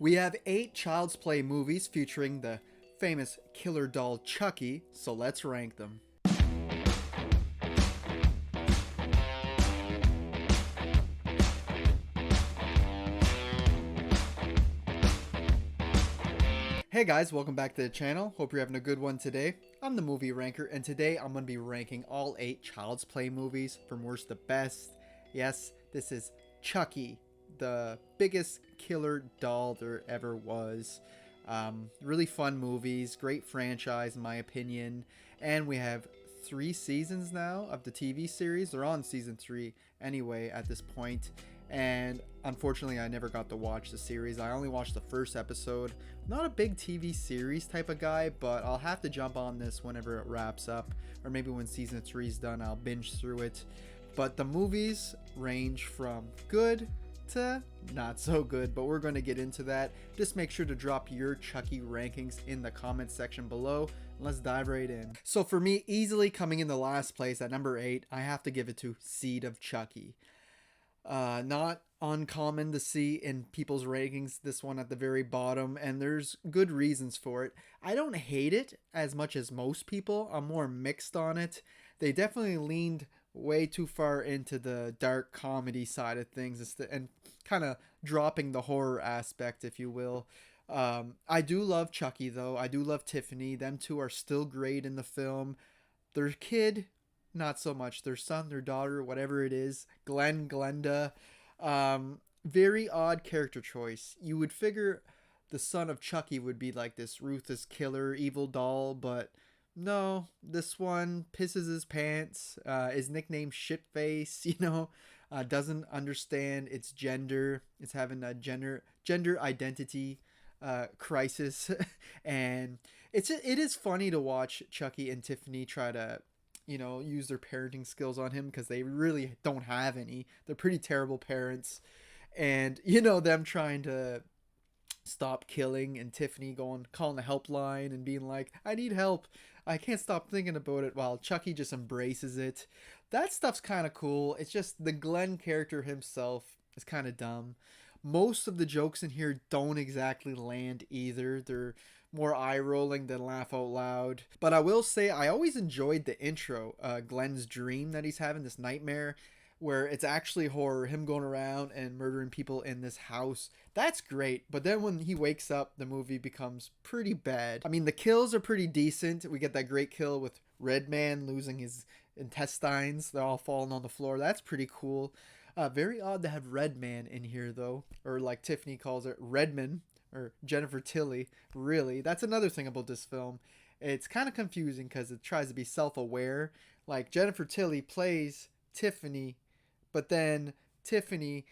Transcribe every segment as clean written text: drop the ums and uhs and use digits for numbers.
We have 8 Child's Play movies featuring the famous killer doll Chucky, so let's rank them. Hey guys, welcome back to the channel. Hope you're having a good one today. I'm the movie ranker, and today I'm going to be ranking all 8 Child's Play movies from worst to best. Yes, this is Chucky, the biggest killer doll there ever was. Really fun movies, great franchise in my opinion, and we have 3 seasons now of the TV series. They're on season 3 anyway at this point. And unfortunately I never got to watch the series. I only watched the first episode. Not a big TV series type of guy, but I'll have to jump on this whenever it wraps up, or maybe when season 3 is done I'll binge through it. But the movies range from good to not so good, but we're going to get into that. Just make sure to drop your Chucky rankings in the comment section below. Let's dive right in. So for me, easily coming in the last place at number 8, I have to give it to Seed of Chucky. Not uncommon to see in people's rankings, this one at the very bottom, and there's good reasons for it. I don't hate it as much as most people. I'm more mixed on it. They definitely leaned way too far into the dark comedy side of things and kind of dropping the horror aspect, if you will. I do love Chucky, though. I do love Tiffany. Them two are still great in the film. Their kid, not so much. Their son, their daughter, whatever it is, Glenda. Very odd character choice. You would figure the son of Chucky would be like this ruthless killer, evil doll, but no, this one pisses his pants, is nicknamed Shitface, doesn't understand its gender. It's having a gender identity crisis. And it is funny to watch Chucky and Tiffany try to use their parenting skills on him, because they really don't have any. They're pretty terrible parents. And them trying to stop killing, and Tiffany calling the helpline and being like, I need help, I can't stop thinking about it, while Chucky just embraces it. That stuff's kind of cool. It's just the Glenn character himself is kind of dumb. Most of the jokes in here don't exactly land either. They're more eye-rolling than laugh out loud. But I will say, I always enjoyed the intro, Glenn's dream that he's having, this nightmare, where it's actually horror, him going around and murdering people in this house. That's great. But then when he wakes up, the movie becomes pretty bad. I mean, the kills are pretty decent. We get that great kill with Redman losing his intestines. They're all falling on the floor. That's pretty cool. Very odd to have Redman in here, though. Or like Tiffany calls it, Redman. Or Jennifer Tilly. Really, that's another thing about this film. It's kind of confusing because it tries to be self-aware. Like, Jennifer Tilly plays Tiffany, but then Tiffany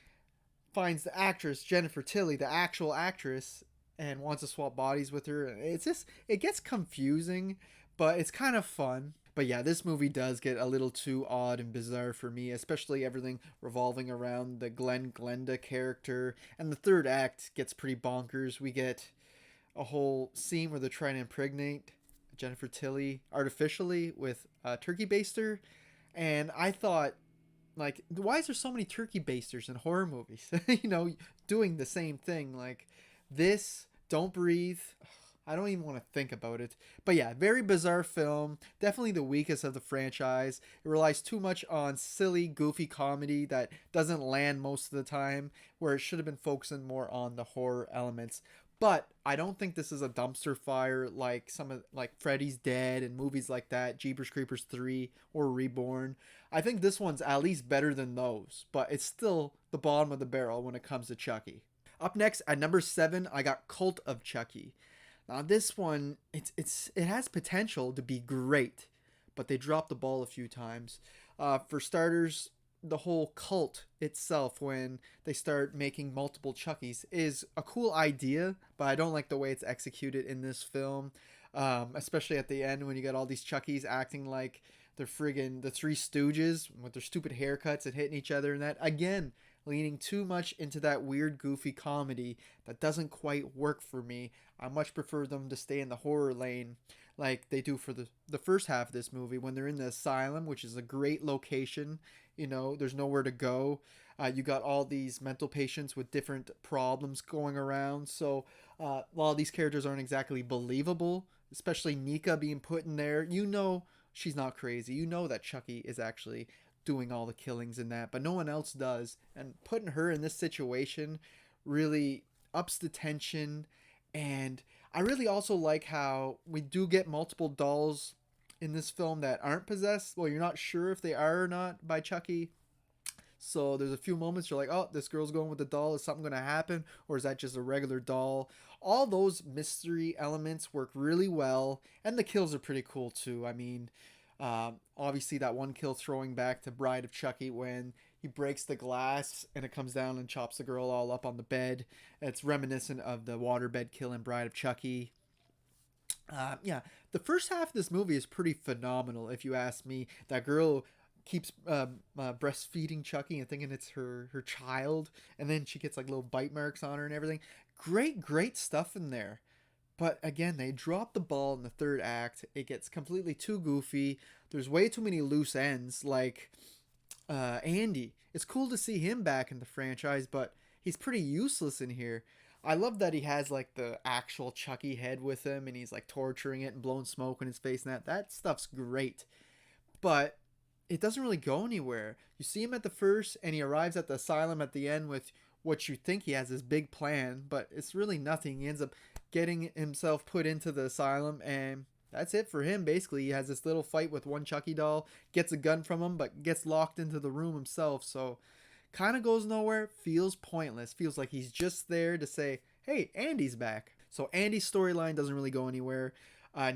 finds the actress Jennifer Tilly, the actual actress, and wants to swap bodies with her. It gets confusing, but it's kind of fun. But yeah, this movie does get a little too odd and bizarre for me, especially everything revolving around the Glenda character. And the third act gets pretty bonkers. We get a whole scene where they're trying to impregnate Jennifer Tilly artificially with a turkey baster. And I thought, like, why is there so many turkey basters in horror movies? Doing the same thing. Like, this, Don't Breathe. I don't even want to think about it. But yeah, very bizarre film. Definitely the weakest of the franchise. It relies too much on silly, goofy comedy that doesn't land most of the time, where it should have been focusing more on the horror elements. But I don't think this is a dumpster fire like Freddy's Dead and movies like that, Jeepers Creepers 3 or Reborn. I think this one's at least better than those, but it's still the bottom of the barrel when it comes to Chucky. Up next at number 7, I got Cult of Chucky. Now this one, it has potential to be great, but they dropped the ball a few times. For starters, the whole cult itself, when they start making multiple Chuckies, is a cool idea, but I don't like the way it's executed in this film. Especially at the end when you got all these Chuckies acting like they're friggin' the Three Stooges with their stupid haircuts and hitting each other, and that, again, leaning too much into that weird, goofy comedy that doesn't quite work for me. I much prefer them to stay in the horror lane like they do for the first half of this movie when they're in the asylum, which is a great location. You know, there's nowhere to go. You got all these mental patients with different problems going around. So a lot of these characters aren't exactly believable, especially Nika being put in there. You know, she's not crazy. You know that Chucky is actually doing all the killings in that, but no one else does. And putting her in this situation really ups the tension. And I really also like how we do get multiple dolls in this film that aren't possessed. Well, you're not sure if they are or not by Chucky. So there's a few moments you're like, oh, this girl's going with the doll. Is something going to happen? Or is that just a regular doll? All those mystery elements work really well. And the kills are pretty cool too. I mean, obviously, that one kill throwing back to Bride of Chucky when he breaks the glass and it comes down and chops the girl all up on the bed. It's reminiscent of the waterbed kill in Bride of Chucky. Yeah, the first half of this movie is pretty phenomenal, if you ask me. That girl keeps breastfeeding Chucky and thinking it's her child, and then she gets like little bite marks on her and everything. Great stuff in there. But again, they drop the ball in the third act. It gets completely too goofy. There's way too many loose ends. Like Andy, it's cool to see him back in the franchise, but he's pretty useless in here. I love that he has like the actual Chucky head with him, and he's like torturing it and blowing smoke in his face. And that stuff's great, but it doesn't really go anywhere. You see him at the first, and he arrives at the asylum at the end with what you think he has this big plan, but it's really nothing. He ends up getting himself put into the asylum, and that's it for him. Basically, he has this little fight with one Chucky doll, gets a gun from him, but gets locked into the room himself. So, kind of goes nowhere, feels pointless, feels like he's just there to say, hey, Andy's back. So, Andy's storyline doesn't really go anywhere.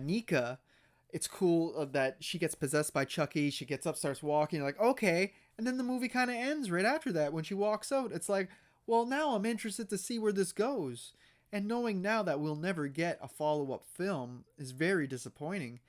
Nika, it's cool that she gets possessed by Chucky. She gets up, starts walking, like, okay. And then the movie kind of ends right after that when she walks out. It's like, well, now I'm interested to see where this goes. And knowing now that we'll never get a follow up film is very disappointing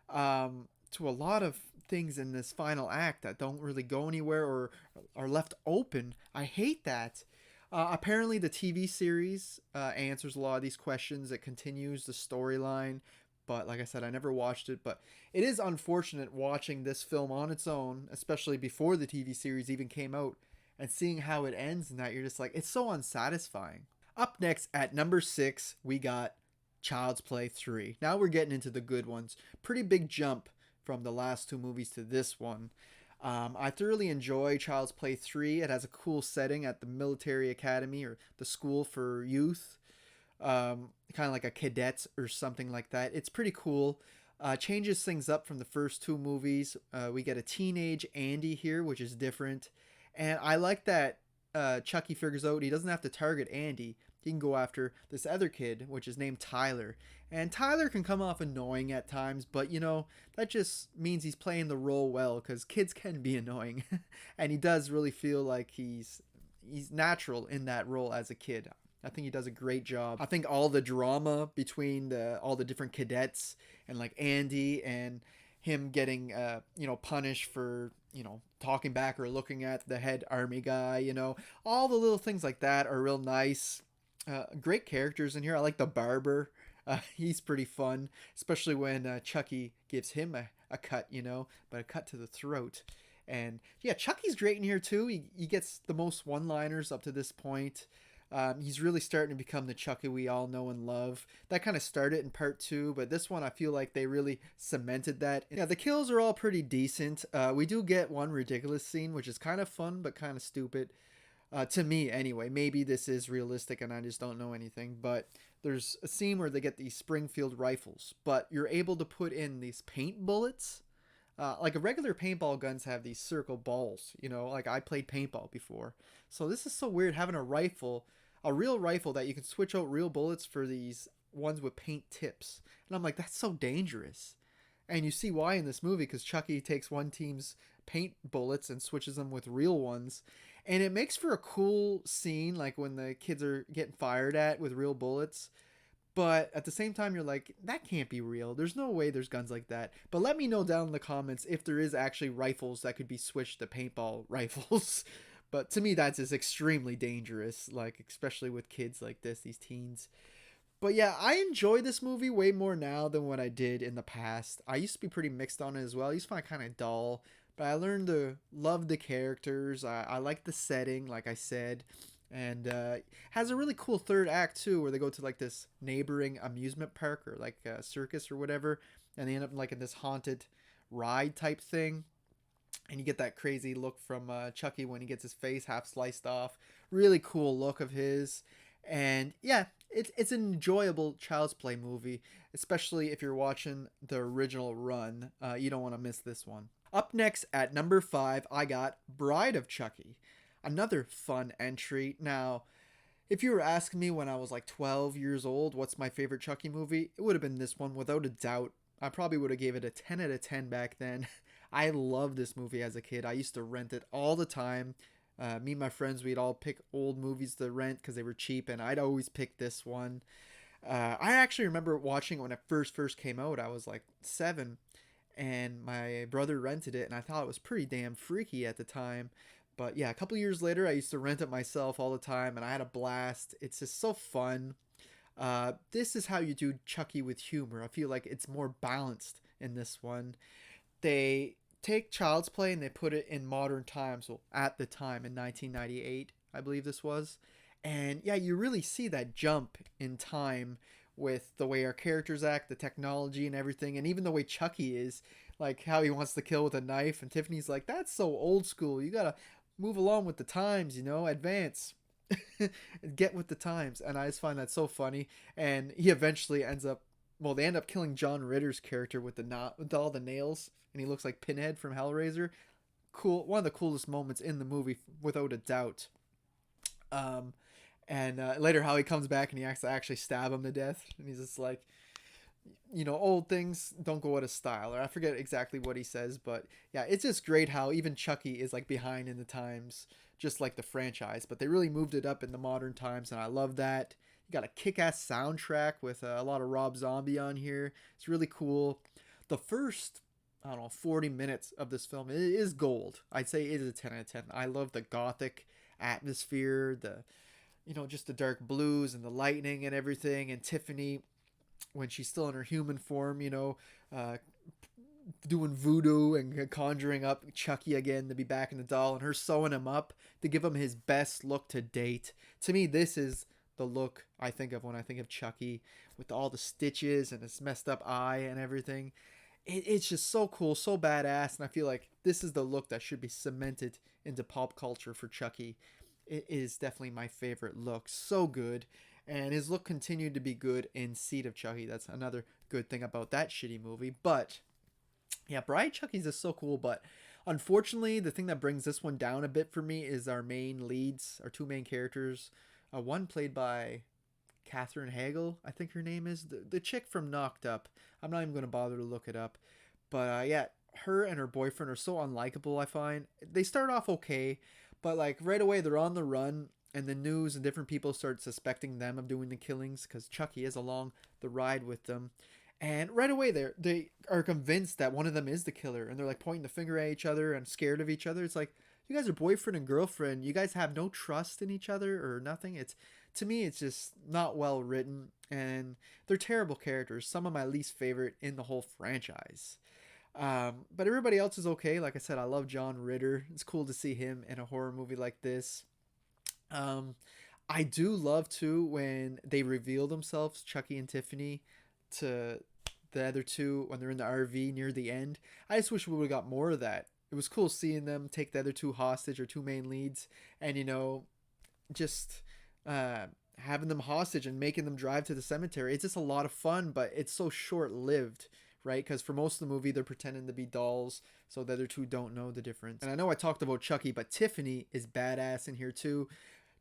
to a lot of things in this final act that don't really go anywhere or are left open. I hate that. Apparently, the TV series answers a lot of these questions. It continues the storyline. But like I said, I never watched it. But it is unfortunate watching this film on its own, especially before the TV series even came out, and seeing how it ends and that you're just like, it's so unsatisfying. Up next at number 6, we got Child's Play 3. Now we're getting into the good ones. Pretty big jump from the last two movies to this one. I thoroughly enjoy Child's Play 3. It has a cool setting at the military academy or the school for youth. Kind of like a cadets or something like that. It's pretty cool. Changes things up from the first two movies. We get a teenage Andy here, which is different. And I like that Chucky figures out he doesn't have to target Andy. He can go after this other kid, which is named Tyler. And Tyler can come off annoying at times, but you know, that just means he's playing the role well, because kids can be annoying. And he does really feel like he's natural in that role as a kid. I think he does a great job. I think all the drama between all the different cadets and like Andy and him getting punished for talking back or looking at the head army guy, all the little things like that are real nice. Great characters in here. I like the barber. He's pretty fun, especially when Chucky gives him a cut, but a cut to the throat. And yeah, Chucky's great in here too. He gets the most one-liners up to this point. He's really starting to become the Chucky we all know and love. That kind of started in part 2, but this one I feel like they really cemented that. Yeah, the kills are all pretty decent. We do get one ridiculous scene, which is kind of fun but kind of stupid. To me, anyway. Maybe this is realistic and I just don't know anything, but there's a scene where they get these Springfield rifles, but you're able to put in these paint bullets. Like a regular paintball guns have these circle balls, like I played paintball before. So this is so weird having a real rifle that you can switch out real bullets for these ones with paint tips. And I'm like, that's so dangerous. And you see why in this movie, because Chucky takes one team's paint bullets and switches them with real ones. And it makes for a cool scene, like when the kids are getting fired at with real bullets. But at the same time, you're like, that can't be real. There's no way there's guns like that. But let me know down in the comments if there is actually rifles that could be switched to paintball rifles. But to me, that's just extremely dangerous, like especially with kids like this, these teens. But yeah, I enjoy this movie way more now than what I did in the past. I used to be pretty mixed on it as well. I used to find it kind of dull. but I learned to love the characters. I like the setting, like I said, and has a really cool third act too, where they go to like this neighboring amusement park or like a circus or whatever, and they end up like in this haunted ride type thing. And you get that crazy look from Chucky when he gets his face half sliced off. Really cool look of his. And yeah, it's an enjoyable Child's Play movie, especially if you're watching the original run. You don't want to miss this one. Up next at number 5, I got Bride of Chucky. Another fun entry. Now, if you were asking me when I was like 12 years old, what's my favorite Chucky movie, it would have been this one without a doubt. I probably would have gave it a 10 out of 10 back then. I loved this movie as a kid. I used to rent it all the time. Me and my friends, we'd all pick old movies to rent because they were cheap, and I'd always pick this one. I actually remember watching it when it first came out. I was like 7, and my brother rented it, and I thought it was pretty damn freaky at the time. But yeah, a couple years later, I used to rent it myself all the time, and I had a blast. It's just so fun. This is how you do Chucky with humor. I feel like it's more balanced in this one. They take Child's Play and they put it in modern times. Well, at the time in 1998, I believe this was. And yeah, you really see that jump in time with the way our characters act, the technology and everything, and even the way Chucky is, like how he wants to kill with a knife, and Tiffany's like, "That's so old school. You gotta move along with the times, advance." Get with the times. And I just find that so funny. And he eventually ends up, well, they end up killing John Ritter's character with the knot, with all the nails, and he looks like Pinhead from Hellraiser. Cool, one of the coolest moments in the movie, without a doubt. And later, how he comes back and he has to actually stab him to death, and he's just like, old things don't go out of style, or I forget exactly what he says, but yeah, it's just great how even Chucky is like behind in the times, just like the franchise, but they really moved it up in the modern times, and I love that. You got a kick-ass soundtrack with a lot of Rob Zombie on here. It's really cool. The first, I don't know, 40 minutes of this film is gold. I'd say it is a 10 out of 10. I love the gothic atmosphere, just the dark blues and the lightning and everything, and Tiffany, when she's still in her human form, doing voodoo and conjuring up Chucky again to be back in the doll, and her sewing him up to give him his best look to date. To me, this is the look I think of when I think of Chucky, with all the stitches and his messed up eye and everything. It's just so cool, so badass, and I feel like this is the look that should be cemented into pop culture for Chucky. It is definitely my favorite look. So good. And his look continued to be good in Seed of Chucky. That's another good thing about that shitty movie. But yeah, Bride Chucky's is so cool, but unfortunately, the thing that brings this one down a bit for me is our main leads, our two main characters. One played by Katherine Hagel, I think her name is, the chick from Knocked Up. I'm not even going to bother to look it up. But yeah, her and her boyfriend are so unlikable, I find. They start off okay, but like right away they're on the run, and the news and different people start suspecting them of doing the killings because Chucky is along the ride with them. And right away they are convinced that one of them is the killer, and they're like pointing the finger at each other and scared of each other. It's like, you guys are boyfriend and girlfriend. You guys have no trust in each other or nothing. To me, it's just not well written, and they're terrible characters. Some of my least favorite in the whole franchise. But everybody else is okay. Like I said, I love John Ritter. It's cool to see him in a horror movie like this. I do love too when they reveal themselves, Chucky and Tiffany, to the other two when they're in the RV near the end. I just wish we would have got more of that. It was cool seeing them take the other two hostage, or two main leads, and just having them hostage and making them drive to the cemetery. It's just a lot of fun, but it's so short lived, right? Because for most of the movie, they're pretending to be dolls, so the other two don't know the difference. And I know I talked about Chucky, but Tiffany is badass in here too.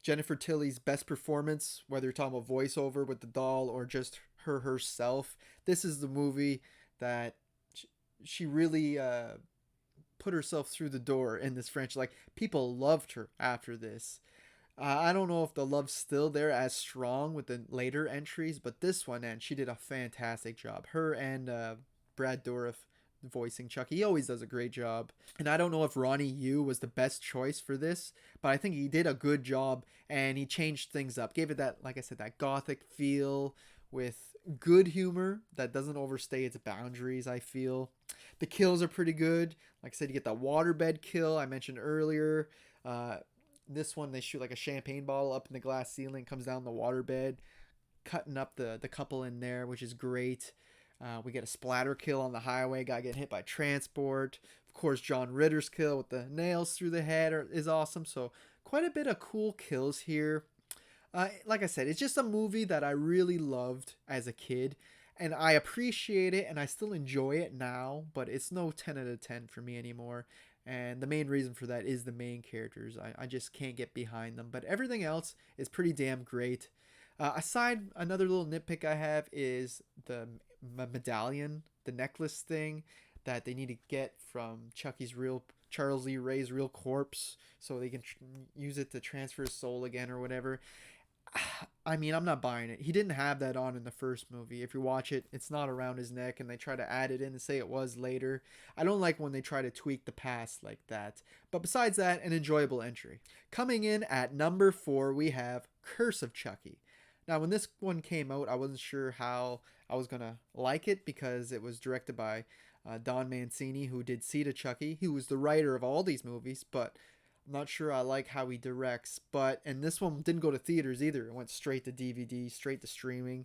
Jennifer Tilly's best performance, whether you're talking about voiceover with the doll or just her herself. This is the movie that she really put herself through the door in this franchise. Like, people loved her after this. I don't know if the love's still there as strong with the later entries, but this one, and she did a fantastic job. Her and Brad Dourif voicing Chucky. He always does a great job. And I don't know if Ronnie Yu was the best choice for this, but I think he did a good job, and he changed things up. Gave it that, like I said, that gothic feel with good humor that doesn't overstay its boundaries, I feel. The kills are pretty good. Like I said, you get that waterbed kill I mentioned earlier. Uh, this one, they shoot like a champagne bottle up in the glass ceiling, comes down the waterbed, cutting up the couple in there, which is great. We get a splatter kill on the highway, guy getting hit by transport. Of course, John Ritter's kill with the nails through the head is awesome. So quite a bit of cool kills here. Like I said, it's just a movie that I really loved as a kid, and I appreciate it, and I still enjoy it now. But it's no 10 out of 10 for me anymore. And the main reason for that is the main characters. I just can't get behind them. But everything else is pretty damn great. Aside, another little nitpick I have is the medallion, the necklace thing that they need to get from Chucky's real Charles Lee Ray's real corpse, so they can use it to transfer his soul again or whatever. I mean, I'm not buying it. He didn't have that on in the first movie. If you watch it, it's not around his neck, and they try to add it in and say it was later. I don't like when they try to tweak the past like that. But besides that, an enjoyable entry. Coming in at number 4, we have Curse of Chucky. Now, when this one came out, I wasn't sure how I was going to like it because it was directed by Don Mancini, who did Seed of Chucky. He was the writer of all these movies, but I'm not sure I like how he directs. And this one didn't go to theaters either. It went straight to DVD, straight to streaming.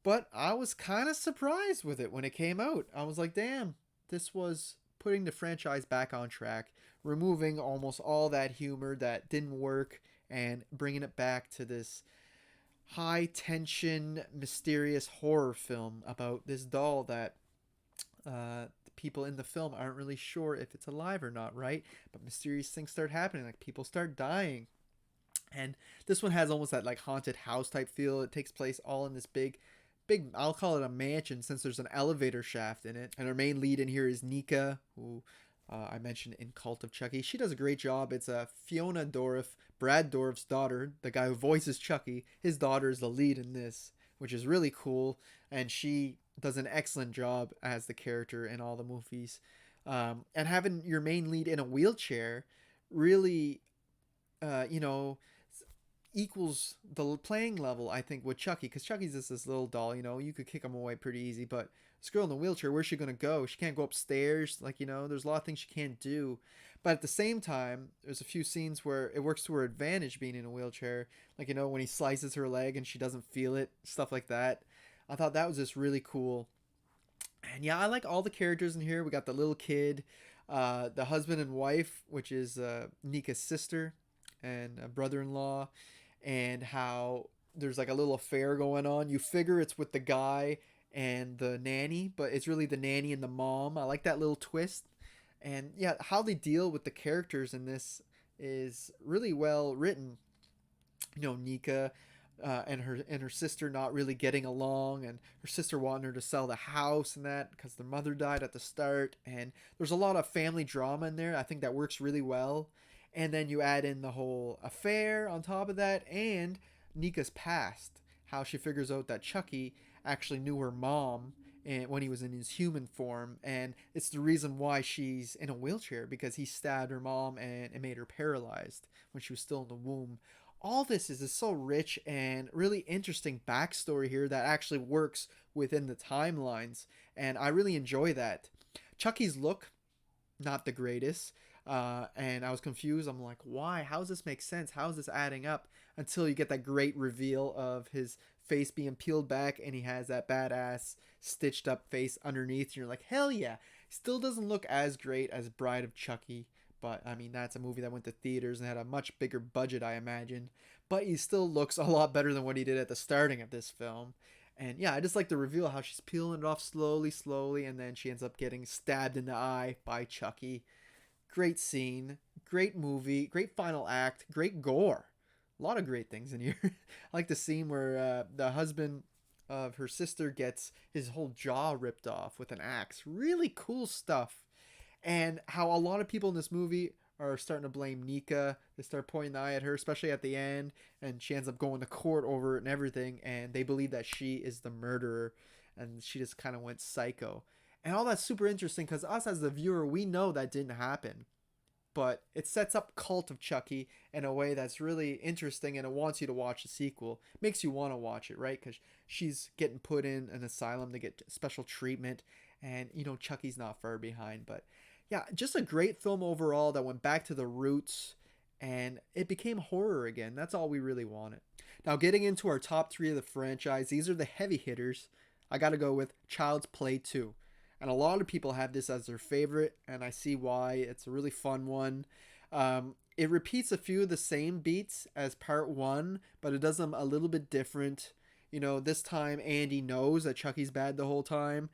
But I was kind of surprised with it when it came out. I was like, damn, this was putting the franchise back on track, removing almost all that humor that didn't work and bringing it back to this high tension, mysterious horror film about this doll that the people in the film aren't really sure if it's alive or not, right? But mysterious things start happening, like people start dying. And this one has almost that like haunted house type feel. It takes place all in this big, I'll call it a mansion since there's an elevator shaft in it. And our main lead in here is Nika, who I mentioned in Cult of Chucky. She does a great job. It's Fiona Dourif, Brad Dourif's daughter, the guy who voices Chucky. His daughter is the lead in this, which is really cool. And she does an excellent job as the character in all the movies. And having your main lead in a wheelchair really, you know, equals the playing level, I think, with Chucky, because Chucky's just this little doll, you could kick him away pretty easy, but this girl in the wheelchair, where's she gonna go? She can't go upstairs, like, there's a lot of things she can't do. But at the same time, there's a few scenes where it works to her advantage being in a wheelchair, like, when he slices her leg and she doesn't feel it, stuff like that. I thought that was just really cool. And yeah, I like all the characters in here. We got the little kid, the husband and wife, which is Nika's sister and brother-in-law, and how there's like a little affair going on. You figure it's with the guy and the nanny, but it's really the nanny and the mom. I like that little twist. And yeah, how they deal with the characters in this is really well written. Nika and her sister not really getting along, and her sister wanting her to sell the house and that because their mother died at the start. And there's a lot of family drama in there. I think that works really well. And then you add in the whole affair on top of that, and Nika's past, how she figures out that Chucky actually knew her mom and when he was in his human form, and it's the reason why she's in a wheelchair, because he stabbed her mom and it made her paralyzed when she was still in the womb. All this is so rich and really interesting backstory here that actually works within the timelines, and I really enjoy that. Chucky's look, not the greatest. And I was confused. I'm like, why? How does this make sense? How is this adding up? Until you get that great reveal of his face being peeled back and he has that badass stitched up face underneath. And you're like, hell yeah. Still doesn't look as great as Bride of Chucky. But I mean, that's a movie that went to theaters and had a much bigger budget, I imagine. But he still looks a lot better than what he did at the starting of this film. And yeah, I just like the reveal how she's peeling it off slowly, and then she ends up getting stabbed in the eye by Chucky. Great scene, great movie, great final act, great gore. A lot of great things in here. I like the scene where the husband of her sister gets his whole jaw ripped off with an axe. Really cool stuff. And how a lot of people in this movie are starting to blame Nika. They start pointing the eye at her, especially at the end, and she ends up going to court over it and everything, and they believe that she is the murderer, and she just kind of went psycho. And all that's super interesting because us as the viewer, we know that didn't happen. but it sets up Cult of Chucky in a way that's really interesting, and it wants you to watch the sequel. Makes you want to watch it, right? Because she's getting put in an asylum to get special treatment, and Chucky's not far behind. But yeah, just a great film overall that went back to the roots, and it became horror again. That's all we really wanted. Now, getting into our top three of the franchise, these are the heavy hitters. I got to go with Child's Play 2. And a lot of people have this as their favorite, and I see why. It's a really fun one. It repeats a few of the same beats as part one, but it does them a little bit different. This time Andy knows that Chucky's bad the whole time,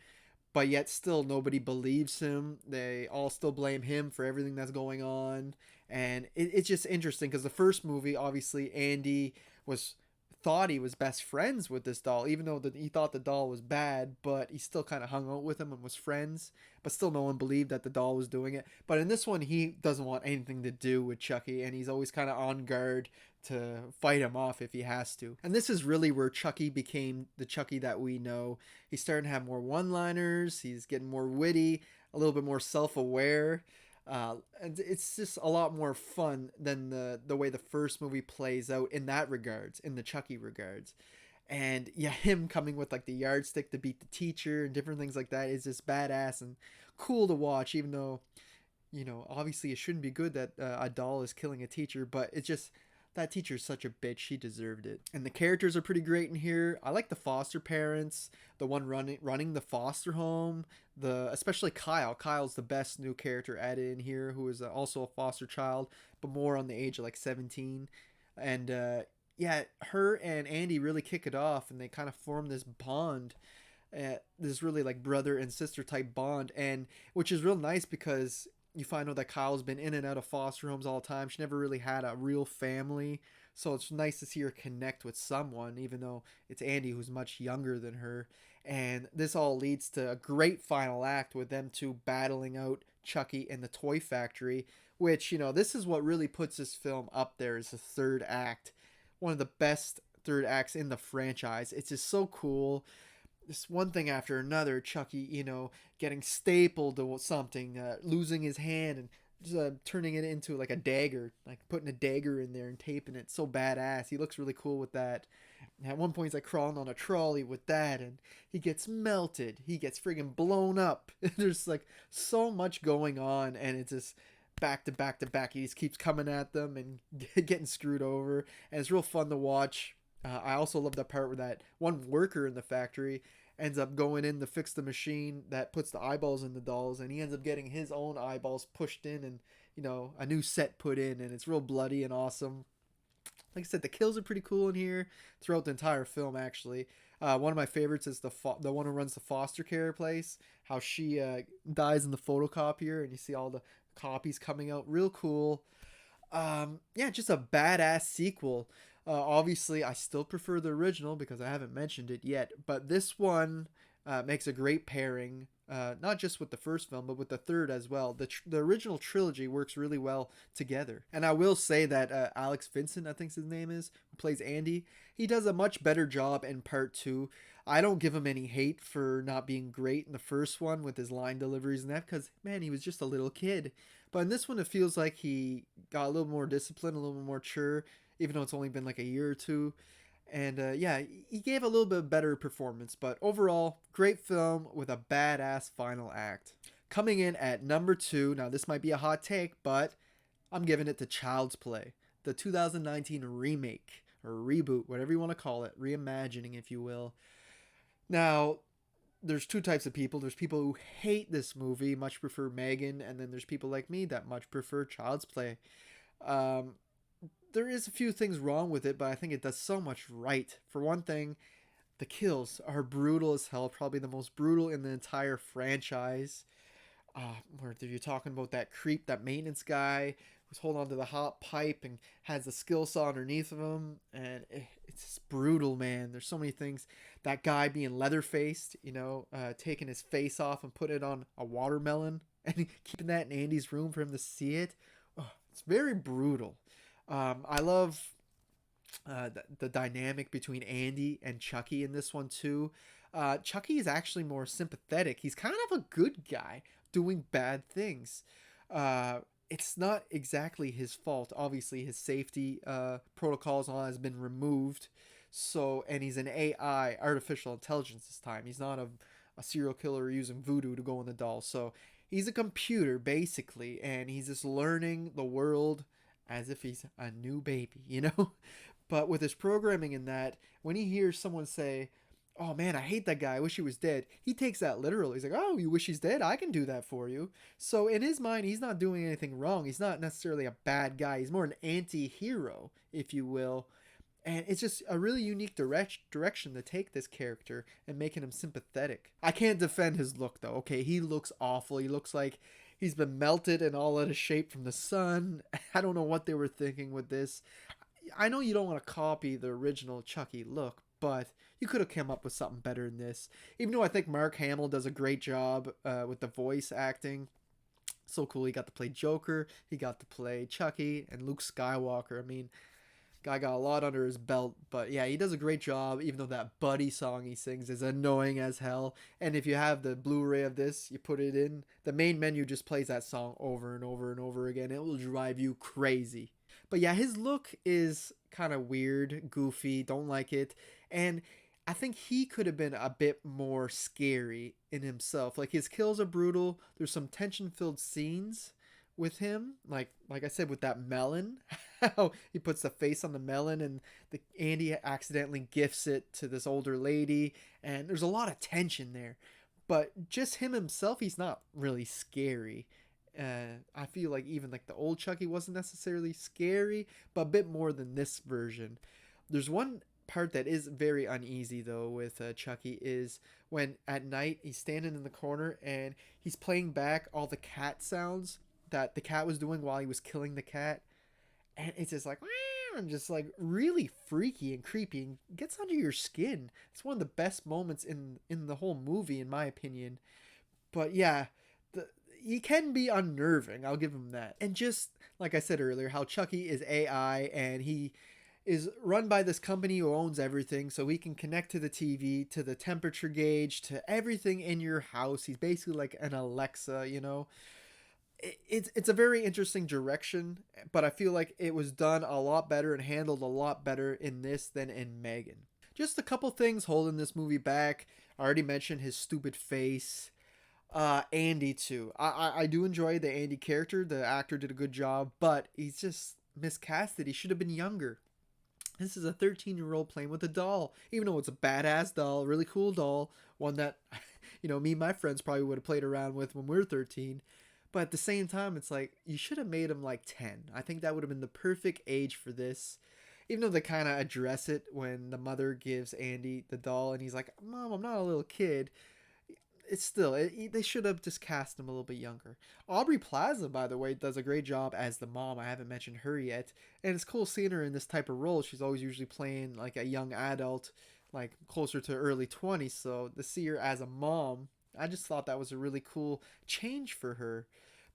but yet still nobody believes him. They all still blame him for everything that's going on. And it's just interesting because the first movie, obviously, Andy was thought he was best friends with this doll, even though he thought the doll was bad, but he still kind of hung out with him and was friends, but still no one believed that the doll was doing it. But in this one, he doesn't want anything to do with Chucky, and he's always kind of on guard to fight him off if he has to. And this is really where Chucky became the Chucky that we know. He's starting to have more one-liners, he's getting more witty, a little bit more self-aware. And it's just a lot more fun than the way the first movie plays out in that regards, in the Chucky regards. And yeah, him coming with like the yardstick to beat the teacher and different things like that is just badass and cool to watch, even though, obviously it shouldn't be good that a doll is killing a teacher, but it's just that teacher's such a bitch. She deserved it. And the characters are pretty great in here. I like the foster parents, the one running the foster home, especially Kyle. Kyle's the best new character added in here, who is also a foster child, but more on the age of like 17. And yeah, her and Andy really kick it off, and they kind of form this bond. This really like brother and sister type bond, and which is real nice because you find out that Kyle's been in and out of foster homes all the time. She never really had a real family. So it's nice to see her connect with someone, even though it's Andy who's much younger than her. And this all leads to a great final act with them two battling out Chucky in the toy factory, which, this is what really puts this film up there as the third act. One of the best third acts in the franchise. It's just so cool. This one thing after another, Chucky, getting stapled to something, losing his hand, and just turning it into like a dagger, like putting a dagger in there and taping it. So badass. He looks really cool with that. At one point, he's like crawling on a trolley with that, and he gets melted. He gets friggin' blown up. There's like so much going on, and it's just back to back to back. He just keeps coming at them and getting screwed over, and it's real fun to watch. I also love that part where that one worker in the factory ends up going in to fix the machine that puts the eyeballs in the dolls, and he ends up getting his own eyeballs pushed in and, a new set put in, and it's real bloody and awesome. Like I said, the kills are pretty cool in here throughout the entire film, actually. One of my favorites is the one who runs the foster care place, how she dies in the photocopier, and you see all the copies coming out. Real cool. Yeah, just a badass sequel. Obviously, I still prefer the original because I haven't mentioned it yet, but this one makes a great pairing, not just with the first film, but with the third as well. The original trilogy works really well together. And I will say that Alex Vincent, I think his name is, who plays Andy, he does a much better job in part two. I don't give him any hate for not being great in the first one with his line deliveries and that, because, man, he was just a little kid. But in this one, it feels like he got a little more disciplined, a little more mature, even though it's only been like a year or two. And yeah, he gave a little bit better performance. But overall, great film with a badass final act. Coming in at number 2, now this might be a hot take, but I'm giving it to Child's Play, the 2019 remake or reboot, whatever you want to call it, reimagining, if you will. Now, there's two types of people. There's people who hate this movie, much prefer Megan, and then there's people like me that much prefer Child's Play. There is a few things wrong with it, but I think it does so much right. For one thing, the kills are brutal as hell, probably the most brutal in the entire franchise. Where you're talking about that creep, that maintenance guy who's holding onto the hot pipe and has the skill saw underneath of him, and it's just brutal, man. There's so many things. That guy being leather-faced, taking his face off and putting it on a watermelon and keeping that in Andy's room for him to see it. Oh, it's very brutal. I love the dynamic between Andy and Chucky in this one too. Chucky is actually more sympathetic. He's kind of a good guy doing bad things. it's not exactly his fault. Obviously, his safety protocols and all has been removed. So, and he's an AI, artificial intelligence this time. He's not a serial killer using voodoo to go in the doll. So, he's a computer basically, and he's just learning the world as if he's a new baby, you know? But with his programming in that, when he hears someone say, "Oh man, I hate that guy. I wish he was dead," he takes that literally. He's like, "Oh, you wish he's dead? I can do that for you." So in his mind, he's not doing anything wrong. He's not necessarily a bad guy. He's more an anti-hero, if you will. And it's just a really unique direction to take this character and making him sympathetic. I can't defend his look though. Okay, he looks awful. He looks like he's been melted and all out of shape from the sun. I don't know what they were thinking with this. I know you don't want to copy the original Chucky look, but you could have come up with something better than this. Even though I think Mark Hamill does a great job with the voice acting. So cool. He got to play Joker, he got to play Chucky, and Luke Skywalker. I mean, guy got a lot under his belt, but yeah, he does a great job, even though that Buddy song he sings is annoying as hell. And if you have the Blu-ray of this, you put it in, the main menu just plays that song over and over and over again. It will drive you crazy. But yeah, his look is kind of weird, goofy, don't like it. And I think he could have been a bit more scary in himself. Like his kills are brutal. There's some tension-filled scenes with him, like I said with that melon, how he puts the face on the melon and the Andy accidentally gifts it to this older lady, and there's a lot of tension there. But just him himself, he's not really scary. I feel like even like the old Chucky wasn't necessarily scary, but a bit more than this version. There's one part that is very uneasy though with Chucky is when at night he's standing in the corner and he's playing back all the cat sounds that the cat was doing while he was killing the cat, and it's just like and just like really freaky and creepy and gets under your skin. It's one of the best moments in the whole movie in my opinion. But yeah, he can be unnerving, I'll give him that. And just like I said earlier, how Chucky is AI and he is run by this company who owns everything, so he can connect to the TV, to the temperature gauge, to everything in your house. He's basically like an Alexa, you know. It's a very interesting direction, but I feel like it was done a lot better and handled a lot better in this than in Megan. Just a couple things holding this movie back. I already mentioned his stupid face. Andy too. I do enjoy the Andy character. The actor did a good job, but he's just miscasted. He should have been younger. This is a 13-year-old playing with a doll, even though it's a badass doll, really cool doll, one that, me and my friends probably would have played around with when we were 13. But at the same time, it's like, you should have made him like 10. I think that would have been the perfect age for this. Even though they kind of address it when the mother gives Andy the doll and he's like, "Mom, I'm not a little kid." It's still, they should have just cast him a little bit younger. Aubrey Plaza, by the way, does a great job as the mom. I haven't mentioned her yet. And it's cool seeing her in this type of role. She's always usually playing like a young adult, like closer to early 20s. So to see her as a mom, I just thought that was a really cool change for her.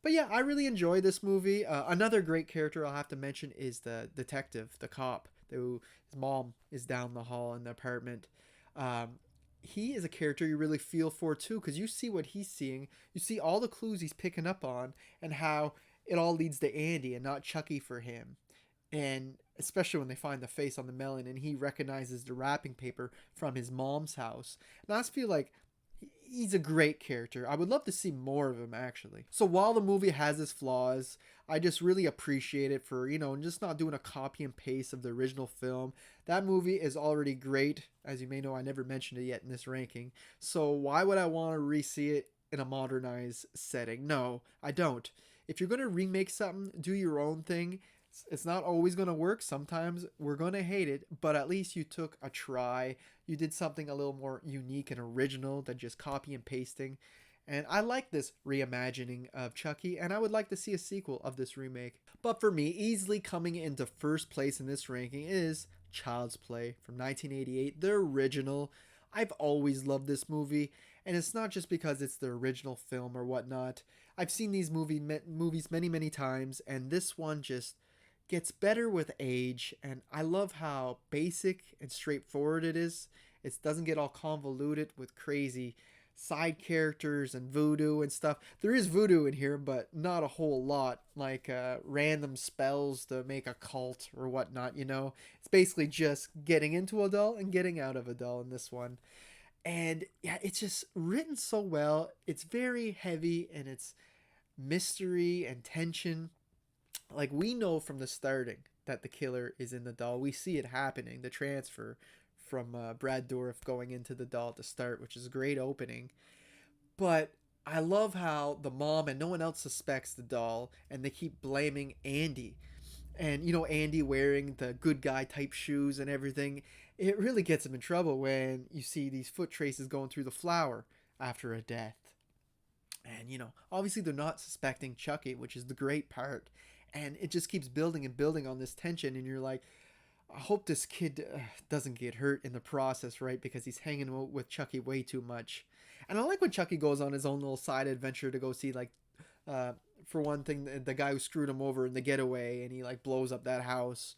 But yeah, I really enjoyed this movie. Another great character I'll have to mention is the detective, the cop, who his mom is down the hall in the apartment. Um, he is a character you really feel for too, because you see what he's seeing, you see all the clues he's picking up on, and how it all leads to Andy and not Chucky for him. And especially when they find the face on the melon and he recognizes the wrapping paper from his mom's house. And I just feel like he's a great character. I would love to see more of him actually. So while the movie has its flaws, I just really appreciate it for, just not doing a copy and paste of the original film. That movie is already great. As you may know, I never mentioned it yet in this ranking. So why would I want to re-see it in a modernized setting? No, I don't. If you're going to remake something, do your own thing. It's not always going to work. Sometimes we're going to hate it, but at least you took a try. You did something a little more unique and original than just copy and pasting. And I like this reimagining of Chucky, and I would like to see a sequel of this remake. But for me, easily coming into first place in this ranking is Child's Play from 1988, the original. I've always loved this movie, and it's not just because it's the original film or whatnot. I've seen these movies many, many times, and this one just gets better with age, and I love how basic and straightforward it is. It doesn't get all convoluted with crazy side characters and voodoo and stuff. There is voodoo in here, but not a whole lot, like random spells to make a cult or whatnot, you know. It's basically just getting into a doll and getting out of a doll in this one. And yeah, it's just written so well. It's very heavy and it's mystery and tension. Like, we know from the starting that the killer is in the doll. We see it happening, the transfer from Brad Dourif going into the doll to start, which is a great opening. But I love how the mom and no one else suspects the doll, and they keep blaming Andy. And you know, Andy wearing the good guy type shoes and everything, it really gets him in trouble when you see these foot traces going through the flour after a death. And you know, obviously they're not suspecting Chucky, which is the great part. And it just keeps building and building on this tension, and you're like, I hope this kid doesn't get hurt in the process, right? Because he's hanging with Chucky way too much. And I like when Chucky goes on his own little side adventure to go see, like, for one thing, the guy who screwed him over in the getaway, and he like blows up that house.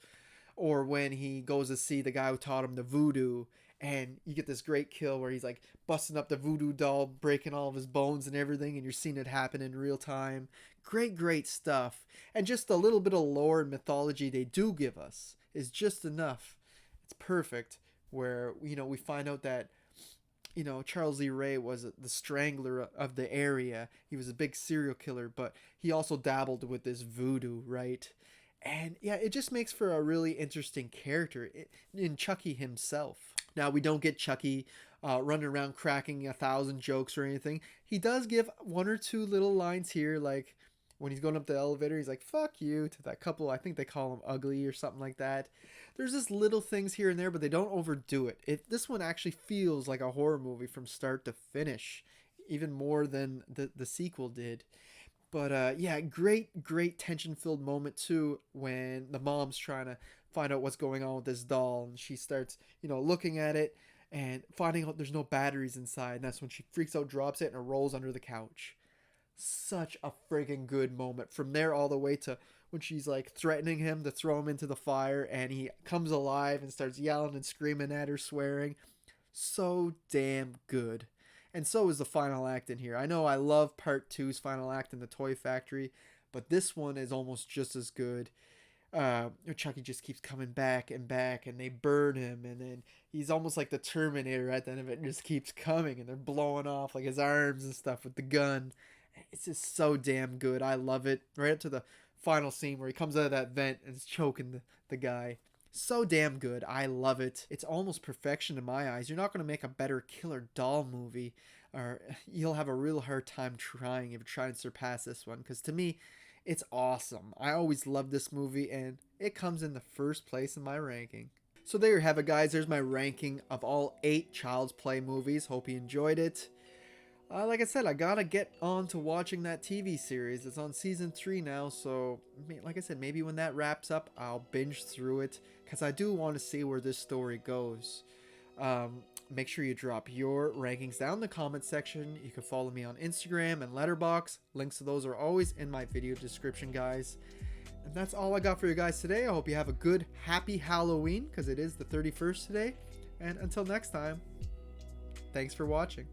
Or when he goes to see the guy who taught him the voodoo, and you get this great kill where he's like busting up the voodoo doll, breaking all of his bones and everything, and you're seeing it happen in real time. Great stuff. And just a little bit of lore and mythology they do give us is just enough. It's perfect. Where, you know, we find out that, you know, Charles Lee Ray was the strangler of the area. He was a big serial killer, but he also dabbled with this voodoo, right? And yeah, it just makes for a really interesting character in Chucky himself. Now, we don't get Chucky running around cracking 1,000 jokes or anything. He does give one or two little lines here, like when he's going up the elevator, he's like, fuck you, to that couple. I think they call him ugly or something like that. There's just little things here and there, but they don't overdo it. This one actually feels like a horror movie from start to finish, even more than the sequel did. But yeah, great tension-filled moment too when the mom's trying to find out what's going on with this doll, and she starts, you know, looking at it and finding out there's no batteries inside, and that's when she freaks out, drops it, and it rolls under the couch. Such a friggin' good moment. From there all the way to when she's like threatening him to throw him into the fire, and he comes alive and starts yelling and screaming at her, swearing. So damn good. And so is the final act in here. I know I love part two's final act in the toy factory, but this one is almost just as good. Chucky just keeps coming back, and they burn him, and then he's almost like the Terminator at the end of it, and just keeps coming, and they're blowing off like his arms and stuff with the gun. It's just so damn good. I love it. Right up to the final scene where he comes out of that vent and is choking the guy. So damn good. I love it. It's almost perfection in my eyes. You're not going to make a better killer doll movie, or you'll have a real hard time trying if you try and surpass this one, because to me, it's awesome. I always love this movie, and it comes in the first place in my ranking. So there you have it, guys. There's my ranking of all 8 Child's Play movies. Hope you enjoyed it. Like I said, I gotta get on to watching that TV series. It's on season 3 now, so like I said, maybe when that wraps up, I'll binge through it, because I do want to see where this story goes. Make sure you drop your rankings down in the comment section. You can follow me on Instagram and Letterboxd. Links to those are always in my video description, guys. And that's all I got for you guys today. I hope you have a good, happy Halloween, because it is the 31st today. And until next time, thanks for watching.